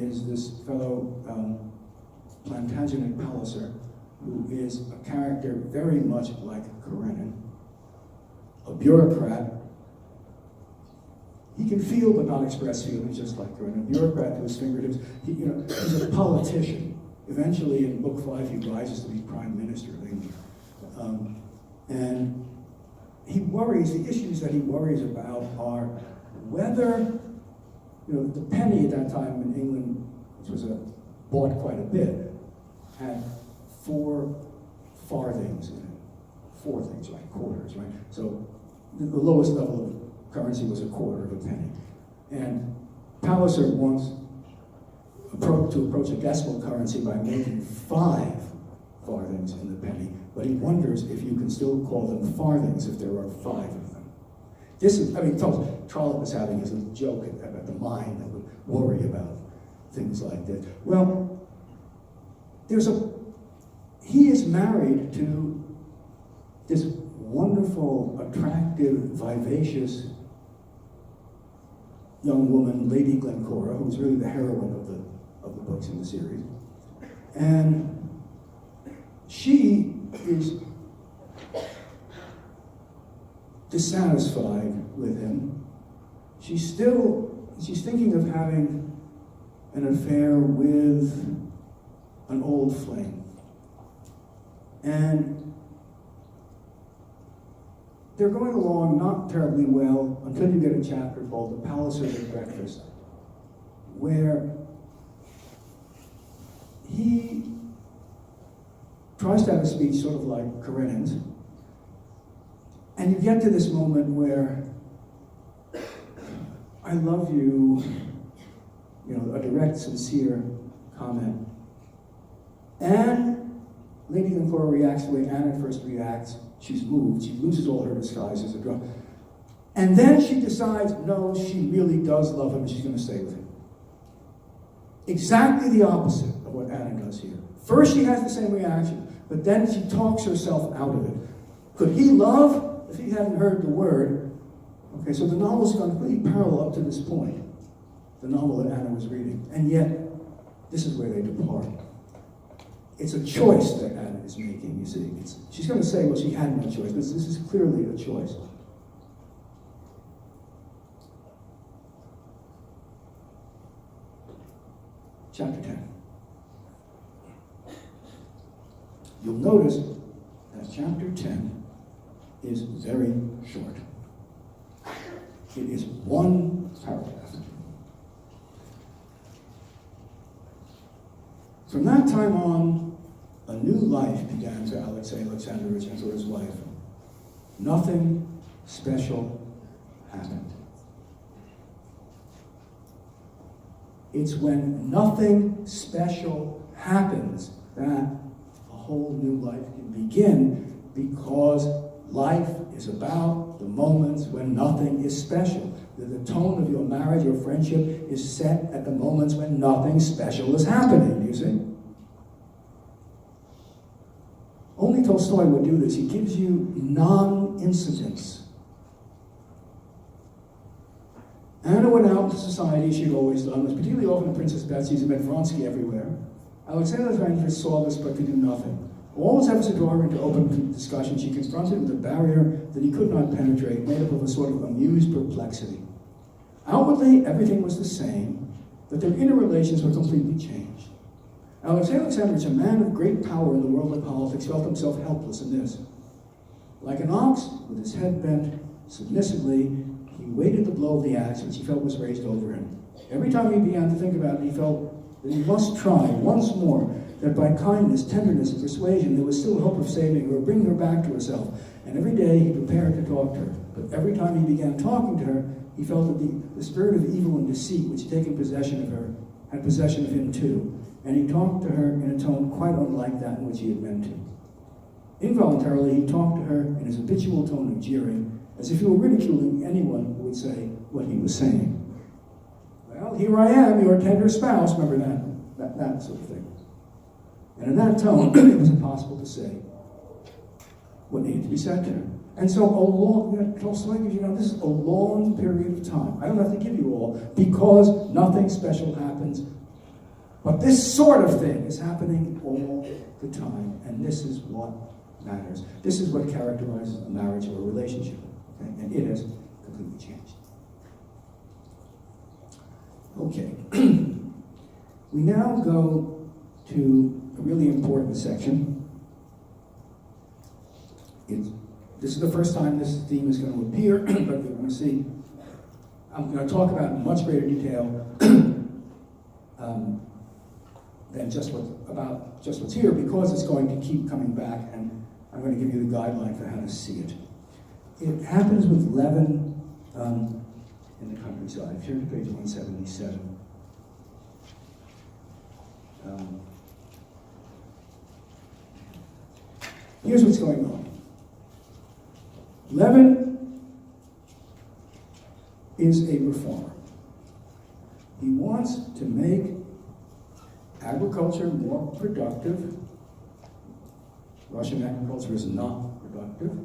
is this fellow Plantagenet Palliser, who is a character very much like Karenin, a bureaucrat. He can feel but not express feelings, just like Karenin. A bureaucrat to his fingertips. He's a politician. Eventually, in Book 5, he rises to be prime minister of England. And he worries, the issues that he worries about are whether, the penny at that time in England, which was bought quite a bit, had 4 farthings in it. 4 things, like quarters, right? So the lowest level of currency was a quarter of a penny. And Palliser wants to approach a decimal currency by making 5 farthings in the penny, but he wonders if you can still call them farthings if there are 5 of them. This is, Trollope is having his little joke about the mind that would worry about things like this. Well, he is married to this wonderful, attractive, vivacious young woman, Lady Glencora, who's really the heroine of the books in the series. And she is dissatisfied with him. She's thinking of having an affair with an old flame. And they're going along not terribly well until you get a chapter called The Pallisers at Breakfast, where he tries to have a speech sort of like Karenin's, and you get to this moment where I love you, a direct, sincere comment. And Lady Glencora reacts the way Anna at first reacts. She's moved. She loses all her disguises. And then she decides, no, she really does love him and she's going to stay with him. Exactly the opposite of what Anna does here. First she has the same reaction, but then she talks herself out of it. Could he love if he hadn't heard the word? Okay, so the novel's gone completely parallel up to this point, the novel that Anna was reading. And yet, this is where they depart. It's a choice that Anna is making, you see. She's going to say, well, she had no choice, but this is clearly a choice. Chapter 10. You'll notice that chapter 10 is very short. It is 1 paragraph. From that time on, a new life began for Alexei Alexandrovich and for his wife. Nothing special happened. It's when nothing special happens that a whole new life can begin, because life is about the moments when nothing is special. The tone of your marriage or friendship is set at the moments when nothing special is happening, you see? Only Tolstoy would do this. He gives you non-incidents. Anna went out into society, she'd always done this, particularly often the Princess Betsy's, and met Vronsky everywhere. Alexei Alexandrovich saw this but could do nothing. All his efforts to draw her into open discussion, she confronted with a barrier that he could not penetrate, made up of a sort of amused perplexity. Outwardly, everything was the same, but their inner relations were completely changed. Alexei Alexandrovich, a man of great power in the world of politics, felt himself helpless in this. Like an ox, with his head bent submissively, he waited the blow of the axe which he felt was raised over him. Every time he began to think about it, he felt that he must try once more, that by kindness, tenderness, and persuasion, there was still hope of saving her, or bringing her back to herself. And every day he prepared to talk to her. But every time he began talking to her, he felt that the spirit of evil and deceit which had taken possession of her had possession of him too. And he talked to her in a tone quite unlike that in which he had meant to. Involuntarily, he talked to her in his habitual tone of jeering, as if he were ridiculing anyone who would say what he was saying. Well, here I am, your tender spouse. Remember that sort of thing. And in that tone, it was impossible to say what needed to be said to her. And so Tolstoy gives you, this is a long period of time. I don't have to give you all, because nothing special happens. But this sort of thing is happening all the time, and this is what matters. This is what characterizes a marriage or a relationship, okay? And it has completely changed. Okay. We now go to a really important section. This is the first time this theme is going to appear, but you're going to see. I'm going to talk about in much greater detail than just what's here, because it's going to keep coming back, and I'm going to give you the guideline for how to see it. It happens with leaven in the countryside. If you're to page 177. Here's what's going on. Leaven is a reformer. He wants to make agriculture more productive. Russian agriculture is not productive.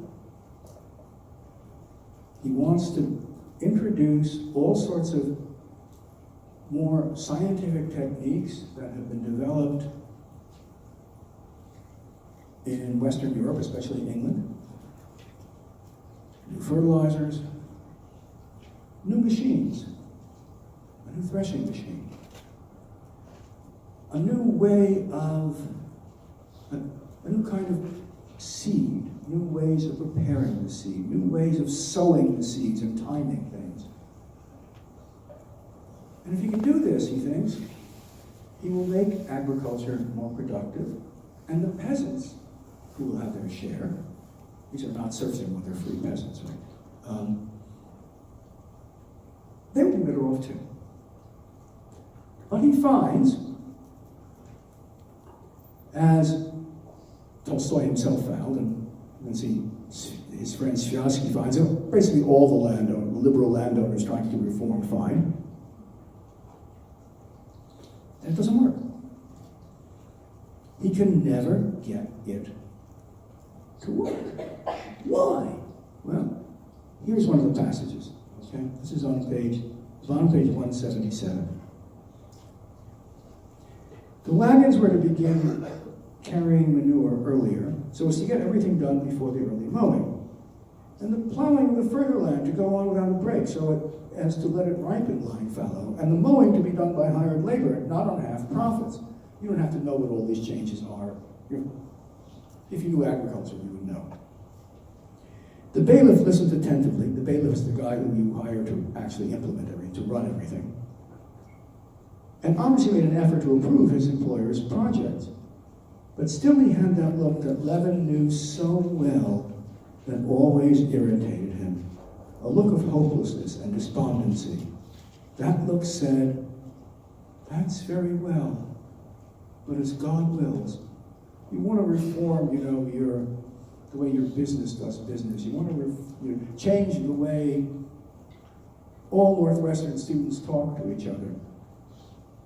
He wants to introduce all sorts of more scientific techniques that have been developed in Western Europe, especially England. New fertilizers, new machines, a new threshing machine, a new way of, a new kind of seed, new ways of preparing the seed, new ways of sowing the seeds and timing things. And if he can do this, he thinks, he will make agriculture more productive, and the peasants, who will have their share, these are not serfs anymore, they're free peasants, right? They will be better off too. But he finds, as Tolstoy himself found, and once his friend Sviarsky finds out, basically all the landowners, the liberal landowners trying to do reform find, and it doesn't work. He can never get it to work. Why? Well, here's one of the passages. Okay, this is on page 177. The wagons were to begin carrying manure earlier, so as to get everything done before the early mowing, and the plowing of the further land to go on without a break, so as to let it ripen lying fallow, and the mowing to be done by hired labor, not on half profits. You don't have to know what all these changes are. If you knew agriculture, you would know. The bailiff listened attentively. The bailiff is the guy who you hire to actually implement everything, to run everything. And obviously made an effort to approve his employer's project. But still he had that look that Levin knew so well that always irritated him. A look of hopelessness and despondency. That look said, that's very well, but as God wills. You want to reform, the way your business does business. You want to change the way all Northwestern students talk to each other.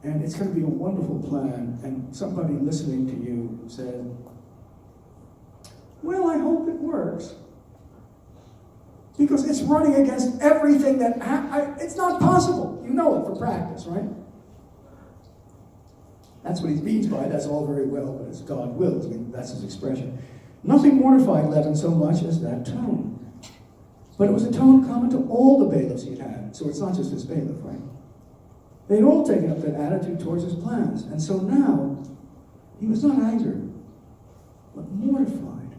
And it's going to be a wonderful plan. And somebody listening to you said, well, I hope it works. Because it's running against everything that, it's not possible. You know it for practice, right? That's what he means by that's all very well, but it's God wills. I mean, that's his expression. Nothing mortified Levin so much as that tone. But it was a tone common to all the bailiffs he'd had. So it's not just his bailiff, right? They'd all taken up that attitude towards his plans. And so now, he was not angered, but mortified,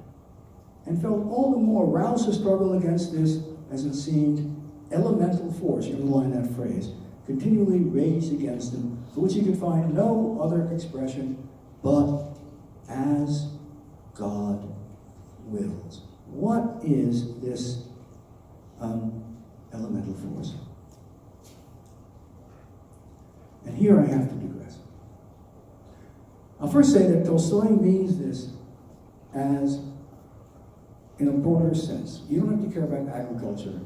and felt all the more roused to struggle against this, as it seemed, elemental force, you underline that phrase, continually raged against him, for which he could find no other expression but as God wills. What is this elemental force? And here I have to digress. I'll first say that Tolstoy means this as in a broader sense. You don't have to care about agriculture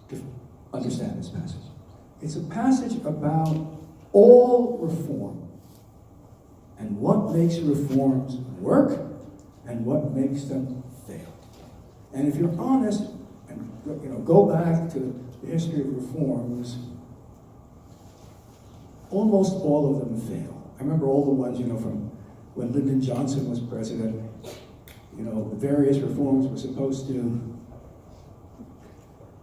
to understand this passage. It's a passage about all reform and what makes reforms work and what makes them fail. And if you're honest and go back to the history of reforms, almost all of them fail. I remember all the ones, from when Lyndon Johnson was president. The various reforms were supposed to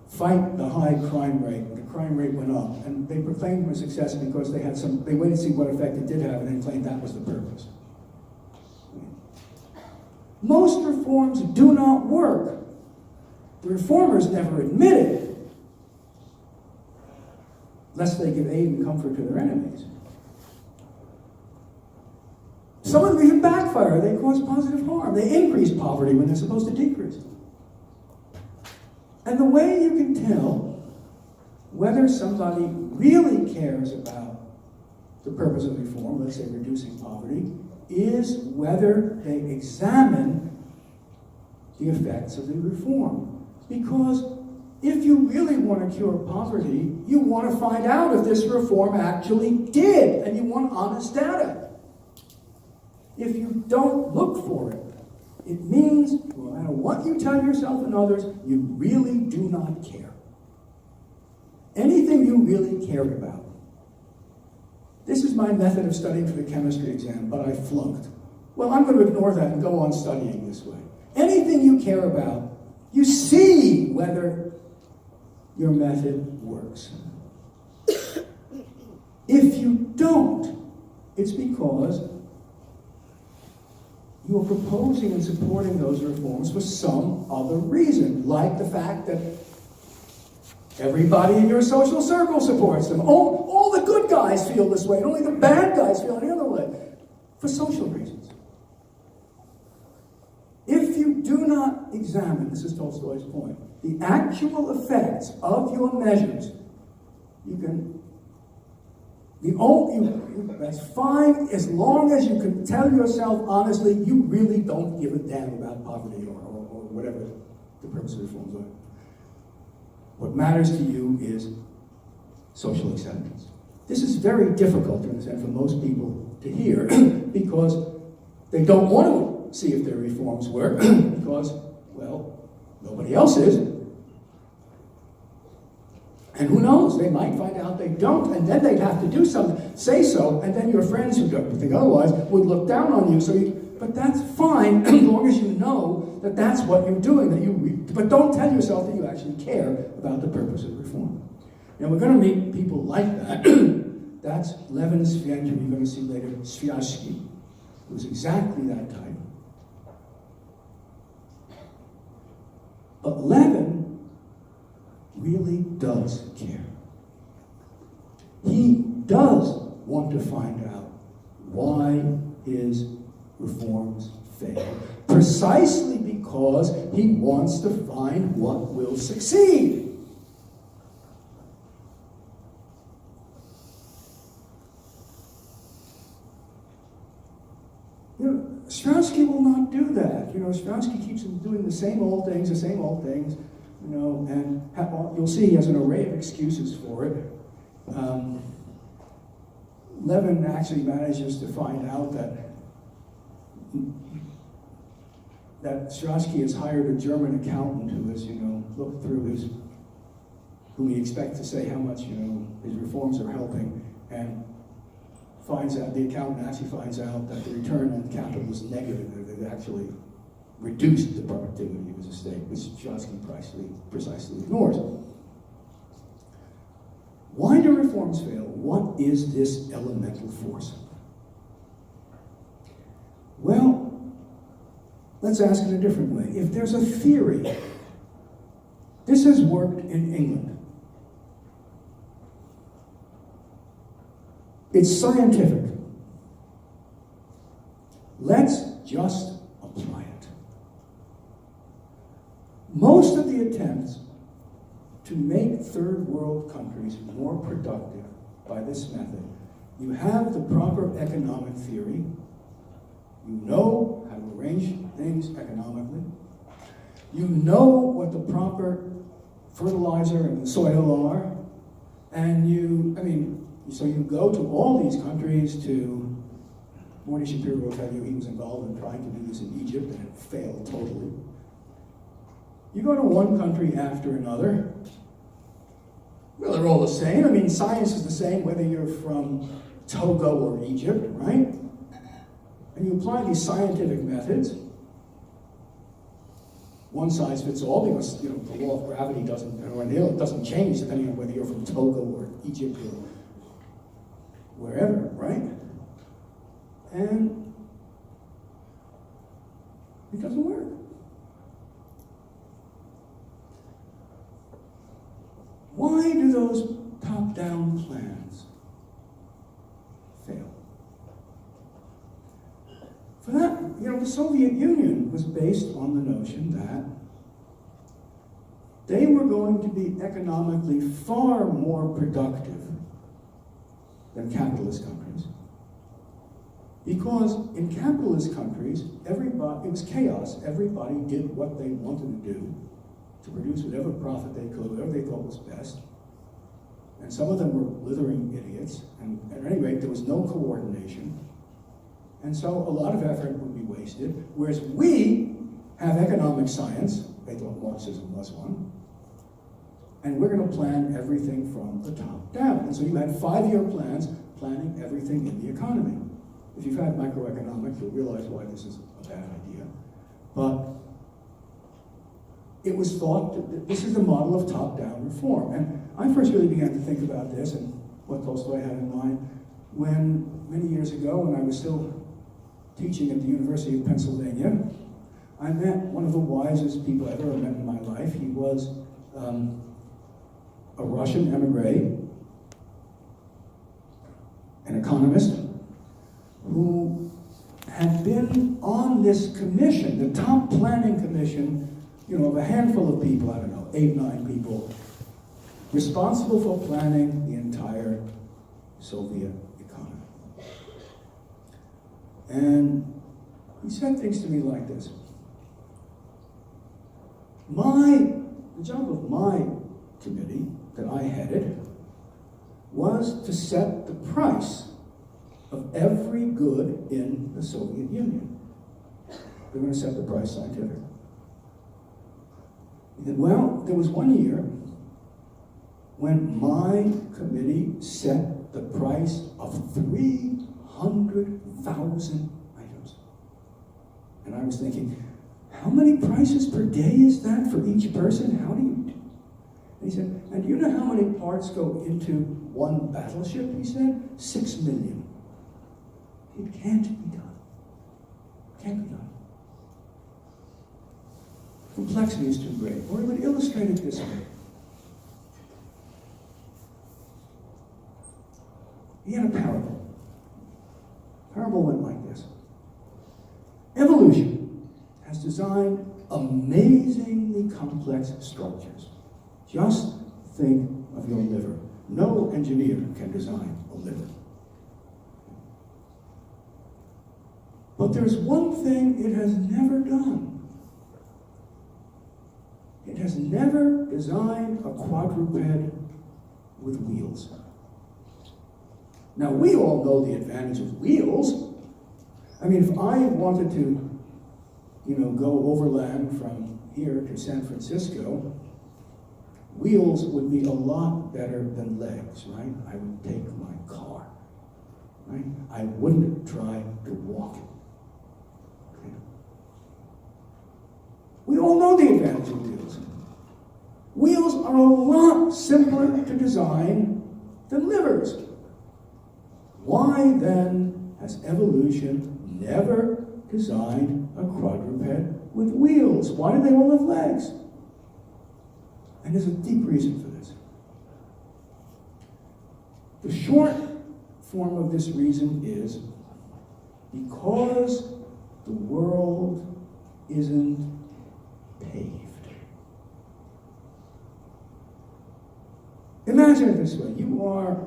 fight the high crime rate. The crime rate went up, and they proclaimed them a success because they waited to see what effect it did have, and then claimed that was the purpose. Most reforms do not work. The reformers never admit it, lest they give aid and comfort to their enemies. Some of them even backfire. They cause positive harm. They increase poverty when they're supposed to decrease. And the way you can tell whether somebody really cares about the purpose of reform, let's say reducing poverty, is whether they examine the effects of the reform. Because if you really want to cure poverty, you want to find out if this reform actually did, and you want honest data. If you don't look for it, it means, no matter what you tell yourself and others, you really do not care. Anything you really care about. This is my method of studying for the chemistry exam, but I flunked. Well, I'm going to ignore that and go on studying this way. Anything you care about, you see whether your method works. If you don't, it's because you are proposing and supporting those reforms for some other reason, like the fact that everybody in your social circle supports them. All the good guys feel this way, and only the bad guys feel any other way, for social reasons. If you do not examine, this is Tolstoy's point, the actual effects of your measures, that's fine as long as you can tell yourself honestly you really don't give a damn about poverty or whatever the purpose of reforms are. What matters to you is social acceptance. This is very difficult to understand for most people to hear because they don't want to see if their reforms work because, well, nobody else is. And who knows, they might find out they don't, and then they'd have to do something, say so, and then your friends who don't think otherwise would look down on you. But that's fine as long as you know that that's what you're doing. But don't tell yourself that you actually care about the purpose of reform. Now we're going to meet people like that. That's Levin Svienkin, you're going to see later, Sviatsky, who's exactly that type. But Levin really does care. He does want to find out why his reforms fail, precisely because he wants to find what will succeed. Stransky will not do that. Stransky keeps doing the same old things, and you'll see he has an array of excuses for it. Levin actually manages to find out that Stransky has hired a German accountant who has, looked through whom he expects to say how much, his reforms are helping, and the accountant actually finds out that the return on capital was negative. They've actually reduced the productivity of his estate, which Stransky precisely ignores. Why do reforms fail? What is this elemental force? Well, let's ask it a different way. If there's a theory, this has worked in England. It's scientific. Let's just apply it. Most of the attempts to make third world countries more productive by this method, you have the proper economic theory, you know how to arrange things economically, you know what the proper fertilizer and soil are, and so you go to all these countries Morty Shapiro will tell you he was involved in trying to do this in Egypt and it failed totally. You go to one country after another, Well, they're all the same. I mean, science is the same whether you're from Togo or Egypt, right? And you apply these scientific methods. One size fits all because, the law of gravity doesn't change depending on whether you're from Togo or Egypt or wherever, right? And it doesn't work. Why do those top-down plans fail? For that, the Soviet Union was based on the notion that they were going to be economically far more productive than capitalist countries. Because in capitalist countries, it was chaos. Everybody did what they wanted to do to produce whatever profit they could, whatever they thought was best. And some of them were blithering idiots. And at any rate, there was no coordination. And so a lot of effort would be wasted. Whereas we have economic science. They thought Marxism was one. And we're going to plan everything from the top down. And so you had 5-year plans planning everything in the economy. If you've had microeconomics, you'll realize why this is a bad idea. But it was thought that this is the model of top-down reform. And I first really began to think about this and what Tolstoy had in mind when, many years ago, when I was still teaching at the University of Pennsylvania, I met one of the wisest people I've ever met in my life. He was a Russian emigre, an economist, who had been on this commission, the top planning commission, of a handful of people, 8, 9 people, responsible for planning the entire Soviet economy. And he said things to me like this. The job of my committee that I headed was to set the price of every good in the Soviet Union. They're going to set the price scientifically. He said, well, there was one year when my committee set the price of 300,000 items. And I was thinking, how many prices per day is that for each person? How do you do? And he said, and do you know how many parts go into one battleship? He said, 6 million. It can't be done. It can't be done. Complexity is too great. Or he would illustrate it this way. He had a parable. The parable went like this. Evolution has designed amazingly complex structures. Just think of your liver. No engineer can design a liver. But there's one thing it has never done. It has never designed a quadruped with wheels. Now, we all know the advantage of wheels. I mean, if I wanted to, go overland from here to San Francisco, wheels would be a lot better than legs, right? I would take my car, right? I wouldn't try to walk it. We all know the advantage of wheels. Wheels are a lot simpler to design than livers. Why then has evolution never designed a quadruped with wheels? Why do they all have legs? And there's a deep reason for this. The short form of this reason is because the world isn't paved. Imagine it this way. You are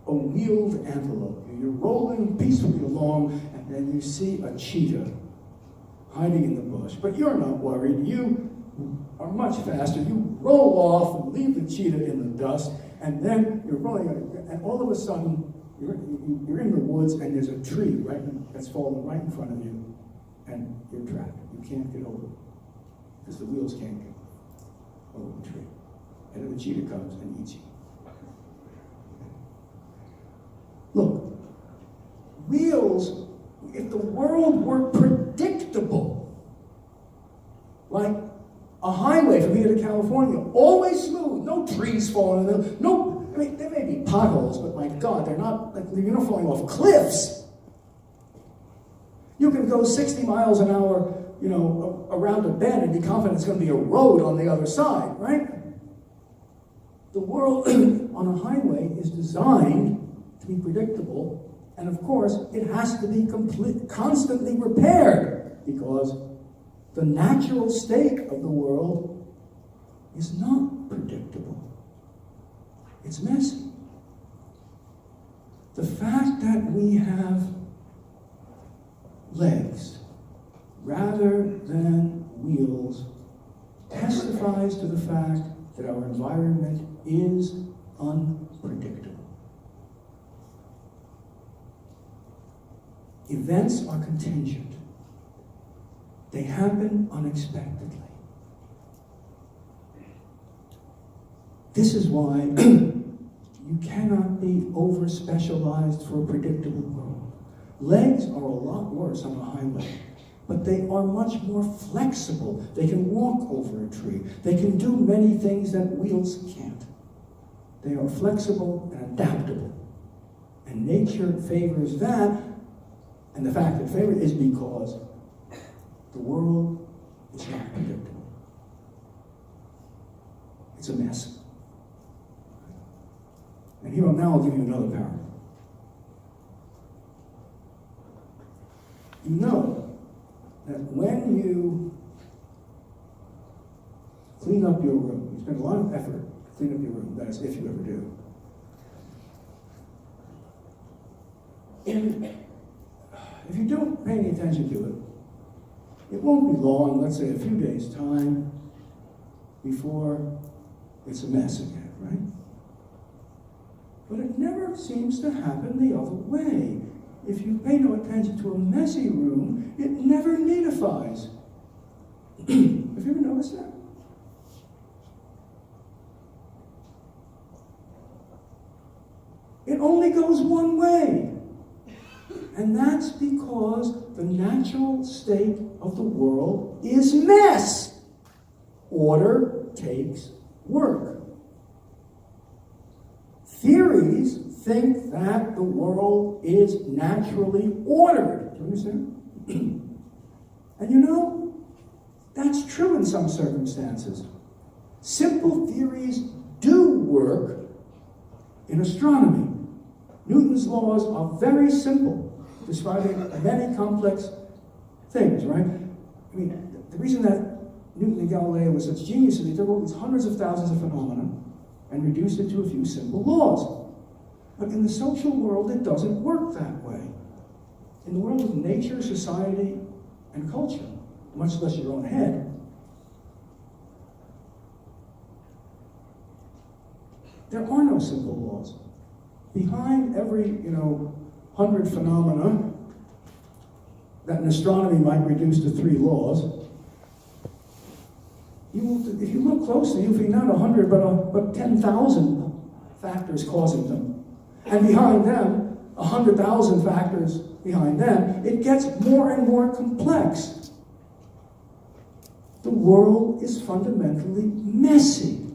a wheeled antelope. You're rolling peacefully along, and then you see a cheetah hiding in the bush. But you're not worried. You are much faster. You roll off and leave the cheetah in the dust, and then you're rolling, and all of a sudden, you're in the woods, and there's a tree that's fallen right in front of you, and you're trapped. You can't get over it, because the wheels can't get over the tree. And then the cheetah comes and eats you. world were predictable, like a highway from here to California, always smooth, no trees falling in the no. I mean, there may be potholes, but my God, they're not like you're not falling off cliffs. You can go 60 miles an hour, around a bend and be confident it's going to be a road on the other side, right? The world on a highway is designed to be predictable, and of course, it has to be constantly repaired, because the natural state of the world is not predictable. It's messy. The fact that we have legs rather than wheels testifies to the fact that our environment is unpredictable. Events are contingent. They happen unexpectedly. This is why you cannot be over-specialized for a predictable world. Legs are a lot worse on a highway, but they are much more flexible. They can walk over a tree. They can do many things that wheels can't. They are flexible and adaptable. And nature favors that, and the fact it favors is because the world is not predictable. It's a mess. And here now I'll give you another parable. You know that when you clean up your room, you spend a lot of effort to clean up your room, that is, if you ever do. And if you don't pay any attention to it, it won't be long, let's say a few days' time, before it's a mess again, right? But it never seems to happen the other way. If you pay no attention to a messy room, it never neatifies. Have you ever noticed that? It only goes one way. And that's because the natural state of the world is mess. Order takes work. Theories think that the world is naturally ordered. Do you understand? And that's true in some circumstances. Simple theories do work in astronomy. Newton's laws are very simple, describing many complex things, right? I mean, the reason that Newton and Galileo were such geniuses, they took all these hundreds of thousands of phenomena and reduced it to a few simple laws. But in the social world, it doesn't work that way. In the world of nature, society, and culture, much less your own head, there are no simple laws. Behind every, 100 phenomena that in astronomy might reduce to 3 laws, if you look closely, you'll find not 100, but 10,000 factors causing them. And behind them, 100,000 factors behind them, it gets more and more complex. The world is fundamentally messy.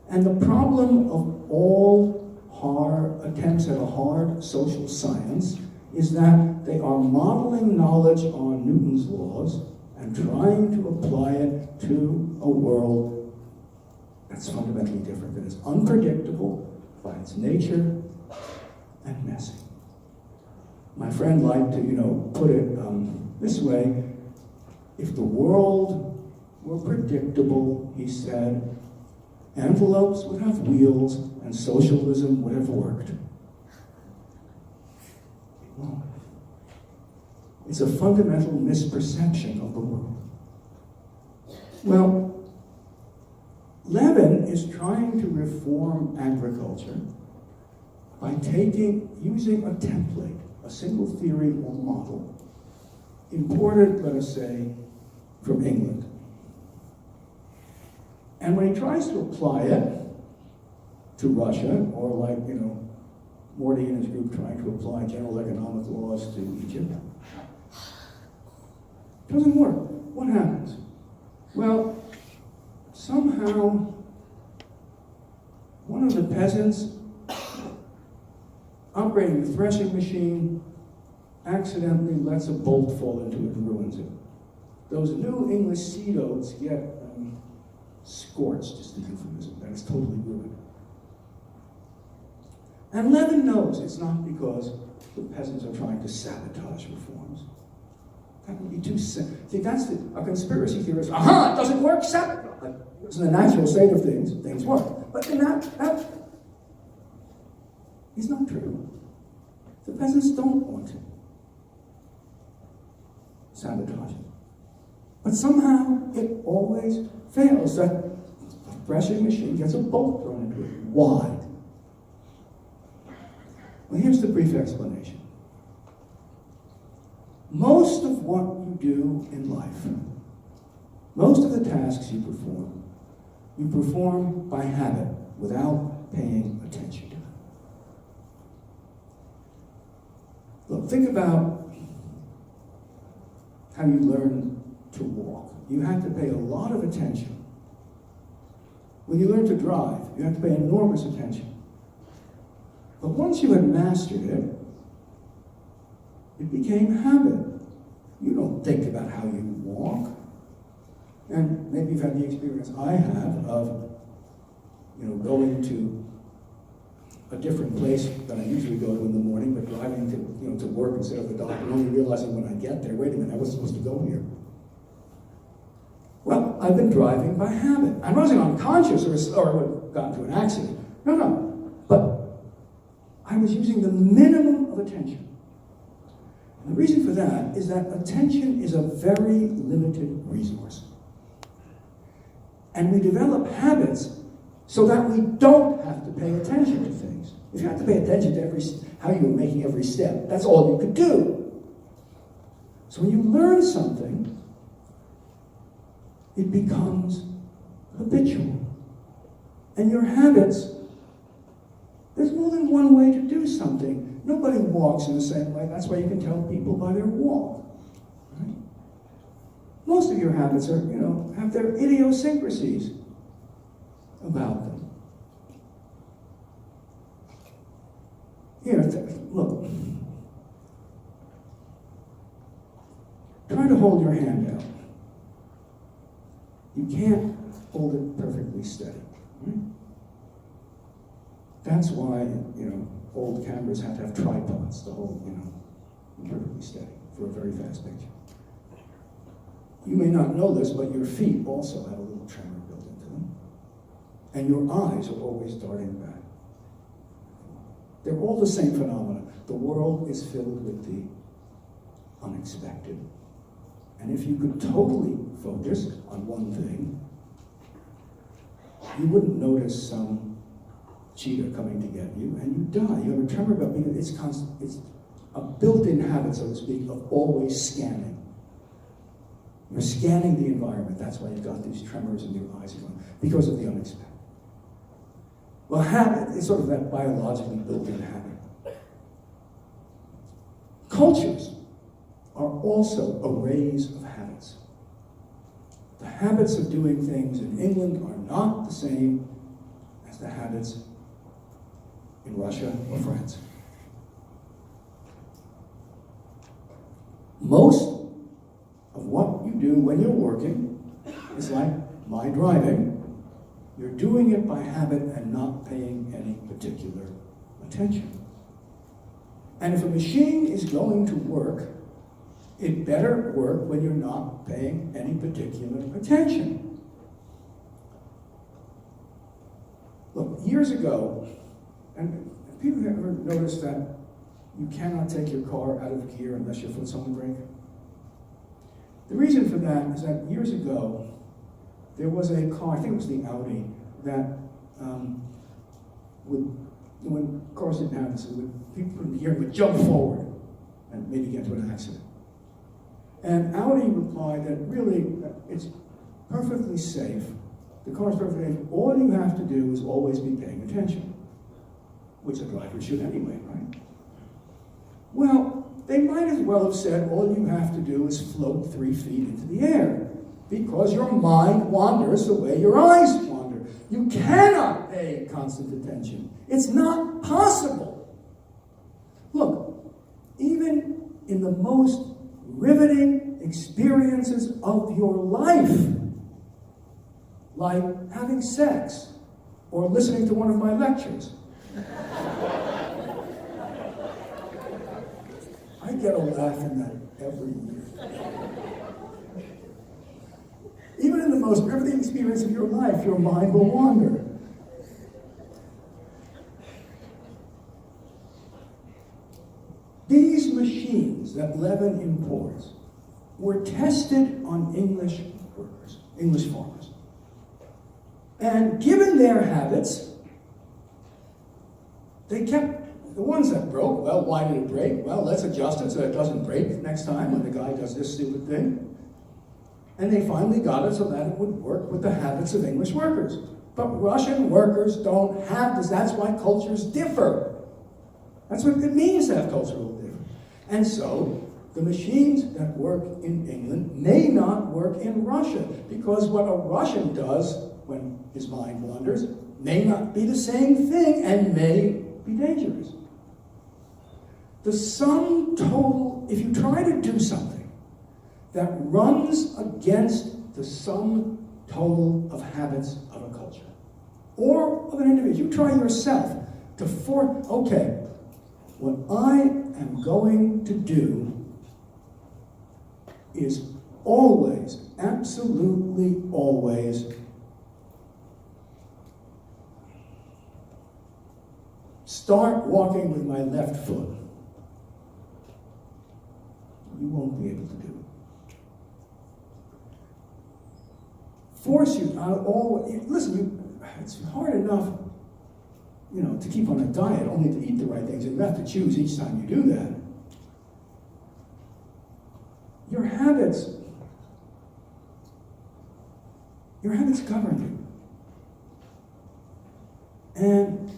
And the problem of all hard attempts at a hard social science is that they are modeling knowledge on Newton's laws and trying to apply it to a world that's fundamentally different, that is unpredictable by its nature and messy. My friend liked to, put it this way: if the world were predictable, he said, envelopes would have wheels and socialism would have worked. Well, it's a fundamental misperception of the world. Well, Levin is trying to reform agriculture by using a template, a single theory or model, imported, let us say, from England. And when he tries to apply it to Russia, or Morty and his group trying to apply general economic laws to Egypt. Doesn't work. What happens? Well, somehow one of the peasants operating the threshing machine accidentally lets a bolt fall into it and ruins it. Those New English seed oats get scorched, is the euphemism. That is totally ruined. And Levin knows it's not because the peasants are trying to sabotage reforms. That would be too simple. See, that's a conspiracy theorist. Aha, it doesn't work, sabotage. It's the natural state of things. Things work. But in that is not true. The peasants don't want to sabotage it. But somehow it always fails. That threshing machine gets a bolt thrown into it. Why? Well, here's the brief explanation. Most of what you do in life, most of the tasks you perform by habit without paying attention to them. Look, think about how you learn to walk. You have to pay a lot of attention. When you learn to drive, you have to pay enormous attention. But once you had mastered it, it became habit. You don't think about how you walk. And maybe you've had the experience I have of, going to a different place than I usually go to in the morning, but driving to work instead of the doctor, and only realizing when I get there, wait a minute, I wasn't supposed to go here. Well, I've been driving by habit. I wasn't unconscious or would have gotten to an accident. No. But I was using the minimum of attention. And the reason for that is that attention is a very limited resource. And we develop habits so that we don't have to pay attention to things. If you have to pay attention to how you're making every step, that's all you could do. So when you learn something, it becomes habitual. And your habits, there's more than one way to do something. Nobody walks in the same way. That's why you can tell people by their walk. Right? Most of your habits are, have their idiosyncrasies about them. Here, look. Try to hold your hand out. You can't hold it perfectly steady. Right? That's why, old cameras have to have tripods to hold, perfectly steady for a very fast picture. You may not know this, but your feet also have a little tremor built into them. And your eyes are always darting back. They're all the same phenomena. The world is filled with the unexpected. And if you could totally focus on one thing, you wouldn't notice some cheetah coming to get you, and you die. You have a tremor about being, it's a built-in habit, so to speak, of always scanning. You're scanning the environment. That's why you've got these tremors in your eyes, because of the unexpected. Well, habit is sort of that biologically built-in habit. Cultures are also arrays of habits. The habits of doing things in England are not the same as the habits in Russia or France. Most of what you do when you're working is like my driving. You're doing it by habit and not paying any particular attention. And if a machine is going to work, it better work when you're not paying any particular attention. Look, years ago, and people have ever noticed that you cannot take your car out of gear unless your foot's on the brake? The reason for that is that years ago, there was a car, I think it was the Audi, that when cars didn't have this, people in the gear would jump forward and maybe get into an accident. And Audi replied that really, it's perfectly safe. The car's perfectly safe. All you have to do is always be paying attention. which a driver should anyway, right? Well, they might as well have said all you have to do is float 3 feet into the air, because your mind wanders the way your eyes wander. You cannot pay constant attention. It's not possible. Look, even in the most riveting experiences of your life, like having sex or listening to one of my lectures, I get a laugh in that every year. Even in the most riveting experience of your life, your mind will wander. These machines that Levin imports were tested on English workers, English farmers. And given their habits, they kept the ones that broke. Well, why did it break? Well, let's adjust it so it doesn't break next time when the guy does this stupid thing. And they finally got it so that it would work with the habits of English workers. But Russian workers don't have this. That's why cultures differ. That's what it means to have cultural difference. And so, the machines that work in England may not work in Russia, because what a Russian does when his mind wanders may not be the same thing and may be dangerous. The sum total, if you try to do something that runs against the sum total of habits of a culture or of an individual, you try yourself to okay, what I am going to do is always, absolutely always, start walking with my left foot. You won't be able to do it. Force you out listen, it's hard enough, to keep on a diet, only to eat the right things, and you have to choose each time you do that. Your habits govern you. And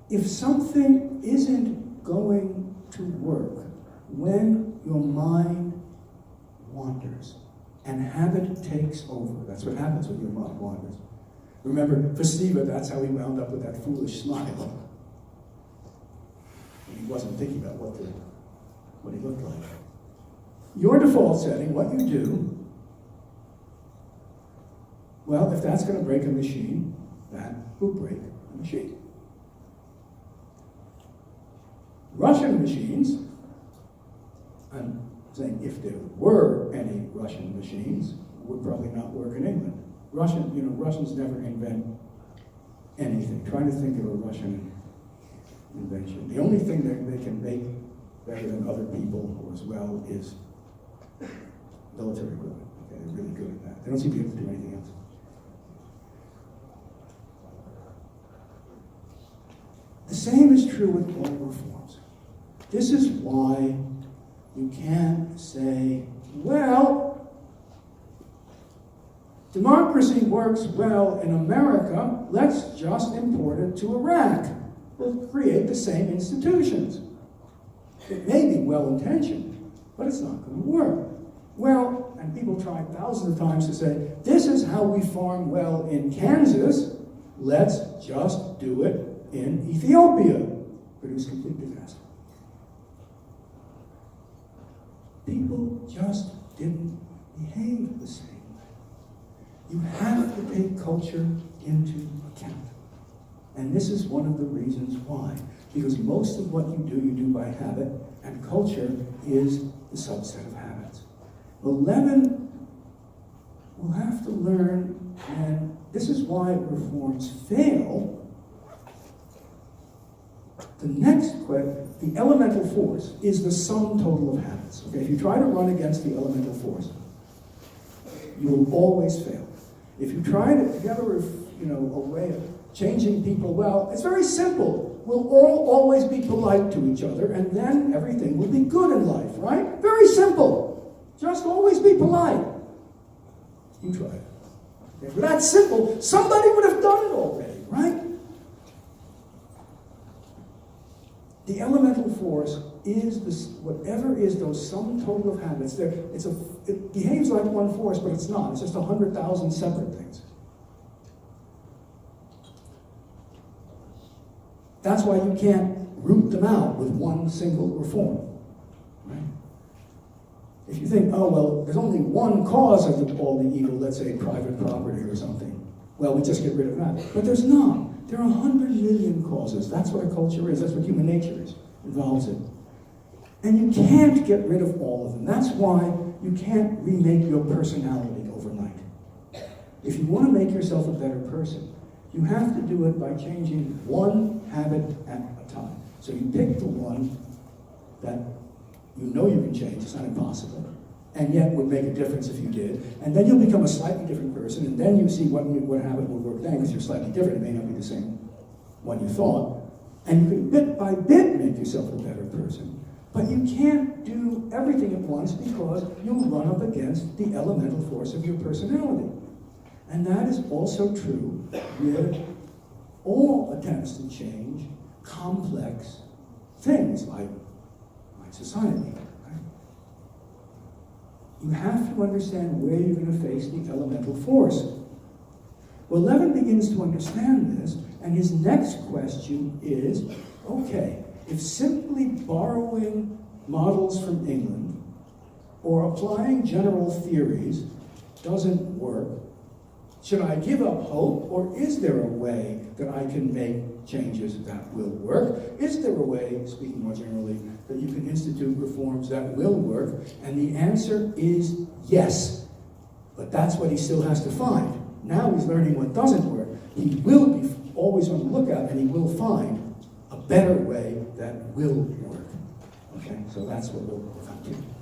if something isn't going to work when your mind wanders and habit takes over, that's what happens when your mind wanders. Remember, for Steve, that's how he wound up with that foolish smile. He wasn't thinking about what he looked like. Your default setting, what you do, well, if that's going to break a machine, that will break a machine. Russian machines, I'm saying if there were any Russian machines, would probably not work in England. Russians never invent anything. Try to think of a Russian invention. The only thing that they can make better than other people or as well is military equipment. Okay, they're really good at that. They don't seem to be able to do anything else. The same is true with all reforms. This is why you can't say, well, democracy works well in America, let's just import it to Iraq. We'll create the same institutions. It may be well-intentioned, but it's not going to work. Well, and people try thousands of times to say, this is how we farm well in Kansas, let's just do it in Ethiopia. Produce complete disaster. People just didn't behave the same. You have to take culture into account. And this is one of the reasons why. Because most of what you do by habit, and culture is the subset of habits. Well, Levin will have to learn, and this is why reforms fail. The next question, the elemental force, is the sum total of habits. Okay, if you try to run against the elemental force, you will always fail. If you try to, if you have a way of changing people, well, it's very simple. We'll all always be polite to each other, and then everything will be good in life, right? Very simple. Just always be polite. You try it. If that's simple, somebody would have done it already. right? The elemental force is this, whatever is those sum total of habits. It behaves like one force, but it's not. It's just 100,000 separate things. That's why you can't root them out with one single reform, right? If you think, oh, well, there's only one cause of all the evil, let's say private property or something, well, we just get rid of that. But there's not. There are 100 million causes. That's what a culture is. That's what human nature is, involves it. And you can't get rid of all of them. That's why you can't remake your personality overnight. If you want to make yourself a better person, you have to do it by changing one habit at a time. So you pick the one that you know you can change, it's not impossible, and yet would make a difference if you did, and then you'll become a slightly different person, and then you see what habit will work then, because you're slightly different. It may not be the same one you thought, and you can bit by bit make yourself a better person. But you can't do everything at once because you'll run up against the elemental force of your personality. And that is also true with all attempts to change complex things like society. Right? You have to understand where you're going to face the elemental force. Well, Levin begins to understand this, and his next question is, okay, if simply borrowing models from England or applying general theories doesn't work, should I give up hope, or is there a way that I can make changes that will work? Is there a way, speaking more generally, that you can institute reforms that will work? And the answer is yes. But that's what he still has to find. Now he's learning what doesn't work. He will be always on the lookout, and he will find a better way that will work. Okay, so that's what we'll come to.